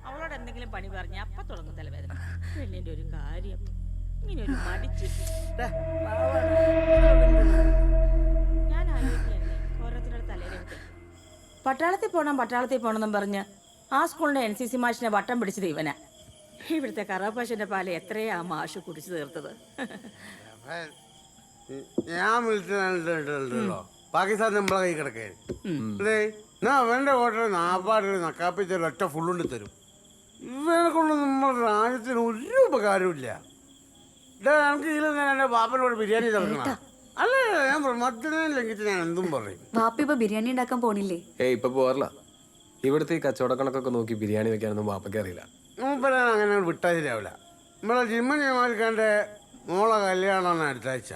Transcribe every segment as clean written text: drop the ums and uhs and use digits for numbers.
അവളോട് എന്തെങ്കിലും പണി പറഞ്ഞ അപ്പൊ തുടങ്ങും തലവേദന. പെണ്ണിന്റെ ഒരു കാര്യം ഇങ്ങനെ ഒരു മടിച്ച് ഞാൻ ആലോചിക്കുകയല്ലേ ഓരോരുത്തരുടെ തലയിലെടുത്ത്. പട്ടാളത്തിൽ പോകണമെന്നും പറഞ്ഞ് ആ സ്കൂളിന്റെ NCC മാഷിനെ വട്ടം പിടിച്ചത് ഇവനാ. ഇവിടുത്തെ കറാപ്പാശന്റെ പാല് എത്രയാ ആ മാഷ് കുടിച്ചു തീർത്തത്. ഞാൻ വിളിച്ചോ പാകിസ്ഥാൻ നമ്മളെ കൈ കിടക്കേ അവന്റെ ഹോട്ടൽ നാപ്പാട് നക്കാപ്പിച്ച ഒറ്റ ഫുള്ളുണ്ട് തരും. ഇവനെ കൊണ്ട് നമ്മുടെ രാജ്യത്തിന് ഒരു ഉപകാരമില്ല. എനിക്ക് എന്റെ ബാപ്പനോട് ബിരിയാണി തരണം. അല്ല ഞാൻ മദ്യനെ ലംഘിച്ച് ഞാൻ എന്തും പറയും. വാപ്പ ഇപ്പൊ ബിരിയാണി ഉണ്ടാക്കാൻ പോണില്ലേ? ഇപ്പൊ പോരല്ല. ഇവിടുത്തെ ഈ കച്ചവട കണക്കൊക്കെ നോക്കി ബിരിയാണി വെക്കാനൊന്നും വാപ്പയ്ക്ക് അറിയില്ല. മൂപ്പരാൻ അങ്ങനെ വിട്ടാൽ ശരിയാവില്ല. നമ്മളെ ജിമ്മൻ ജമാലിക്കാൻ്റെ മോളെ കല്യാണമാണ് അടുത്ത ആഴ്ച.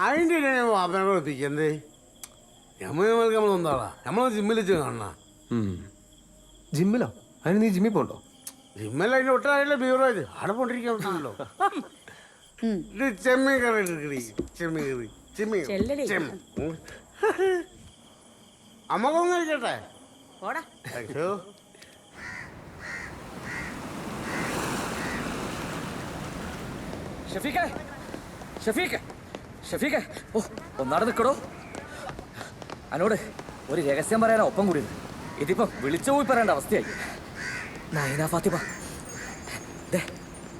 അതിൻ്റെ ഇടയിൽ ഞാൻ വാപ്പനെ കുളിപ്പിക്കണ്ടേ. ജിമ്മൻ ജമാലിക്ക് നമ്മളെന്താളാ നമ്മൾ ജിമ്മിൽ വെച്ച് കാണണ. ജിമ്മിലോ? അതിന് നീ ജിമ്മിൽ പോണ്ടോ? ജിമ്മല്ല അതിൻ്റെ ഒട്ടായില്ല ബീവറേജ് അവിടെ പോണ്ടിരിക്കാൻ പറ്റില്ലല്ലോ. ഇത് ചെമ്മീൻ കറി എടുക്കടി. ചെമ്മീൻ കറി ചെമ്മീൻ അമ്മക്കൊന്നും കഴിക്കട്ടെ. അയ്യോ ഷഫീഖേ ഓ ഒന്നാടെ നിൽക്കടോ. എന്നോട് ഒരു രഹസ്യം പറയാനാ ഒപ്പം കൂടിയത്. ഇതിപ്പം വിളിച്ചു പോയി പറയേണ്ട അവസ്ഥയായി. നൈന ഫാത്തിമ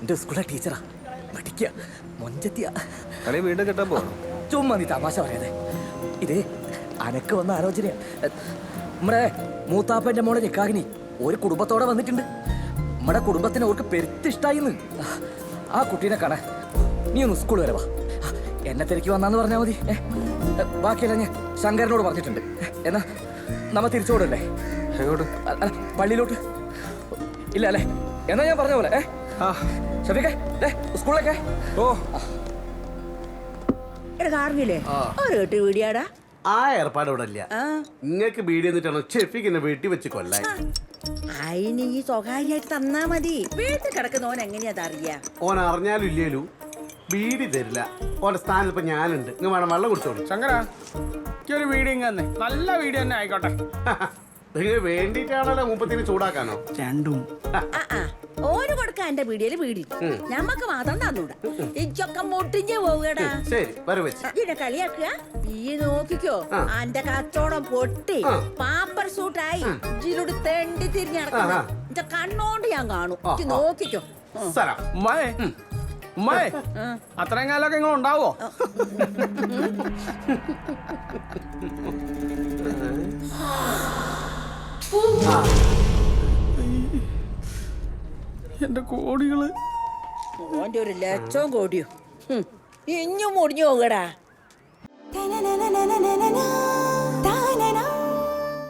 എൻ്റെ സ്കൂളിലെ ടീച്ചറാ. പഠിക്കുക മൊഞ്ചത്തിയ കളി വീണ്ടും കെട്ടാൻ പോകണം. ചുമ്മാ നീ തമാശ പറയാതെ. ഇത് അനക്ക് വന്ന ആലോചനയാ. നമ്മുടെ മൂത്താപ്പൻ്റെ മോളെ നിക്കാഹിനി ഒരു കുടുംബത്തോടെ വന്നിട്ടുണ്ട്. നമ്മുടെ കുടുംബത്തിന് അവർക്ക് പെരുത്തിഷ്ടായിന്ന്. ആ കുട്ടീനെ കാണാൻ നീ ഒന്ന് സ്കൂൾ വരെ വാ. എന്നെ തിരക്കി വന്നാന്ന് പറഞ്ഞാൽ മതി. ബാക്കിയെല്ലാം ഞാൻ ശങ്കരനോട് പറഞ്ഞിട്ടുണ്ട്. എന്നാ നമ്മ തിരിച്ചോടല്ലേ? എങ്ങോട്ട്? അല്ല പള്ളിയിലോട്ട്. ഇല്ല അല്ലേ? എന്നാ ഞാൻ പറഞ്ഞ പോലെ ഷഫീഖേ സ്കൂളിലേക്കേ. ഓ കാറിനില്ലേ ഒരു വീടിയാടാ. ആ ഏർപ്പാട് ഇവിടെ ഇല്ല. നിങ്ങൾക്ക് ബീഡി എന്നിട്ടാണോ ഷെഫിക്ക് വീട്ടിൽ വെച്ച് കൊല്ലാൻ? അതിന് ഈ സ്വകാര്യമായിട്ട് തന്നാ മതി. വീട്ടിൽ കിടക്കുന്നവൻ എങ്ങനെയാ അറിയാ? ഓൻ അറിഞ്ഞാലും ഇല്ലേലും ബീഡി തരില്ല. ഓന്റെ സ്ഥാനത്ത് ഇപ്പൊ ഞാനുണ്ട്. നിങ്ങൾ വേണം വെള്ളം കുടിച്ചോളൂ. ശങ്കര ഒരു വീഡിയോ തന്നെ നല്ല വീഡിയോ തന്നെ ആയിക്കോട്ടെ. നിങ്ങൾ വേണ്ടിയിട്ടാണല്ലോ മുപ്പത്തിന് ചൂടാക്കാനോ? രണ്ടും ഓര് കൊടുക്കാൻ എന്റെ പീടിയല് പീടി ഞമ്മക്ക് മാത്രം തന്നൂടാ. ഇച്ചൊക്കെ മുട്ടിഞ്ഞ് പോവുകടാ. ശരി വരെ വെച്ച് ഇതിനെ കളിയാക്കുക. ഈ നോക്കിക്കോ അന്റെ കച്ചവടം പൊട്ടി പാപ്പർ സൂട്ടായി ഇതിലൂടെ തെണ്ടി തിരിഞ്ഞ് നടക്കുന്ന എന്റെ കണ്ണോണ്ട് ഞാൻ കാണും. നോക്കിക്കോ. സ്ഥലം ഉമ്മായെ ഉമ്മായെ അത്രയും കാലമൊക്കെ നിങ്ങൾ ഉണ്ടാവോ? എന്റെ കോടികള് ഓന്റെ ഒരു ലക്ഷവും കോടിയോ ഇഞ്ഞും മുടിഞ്ഞു പോകടാ.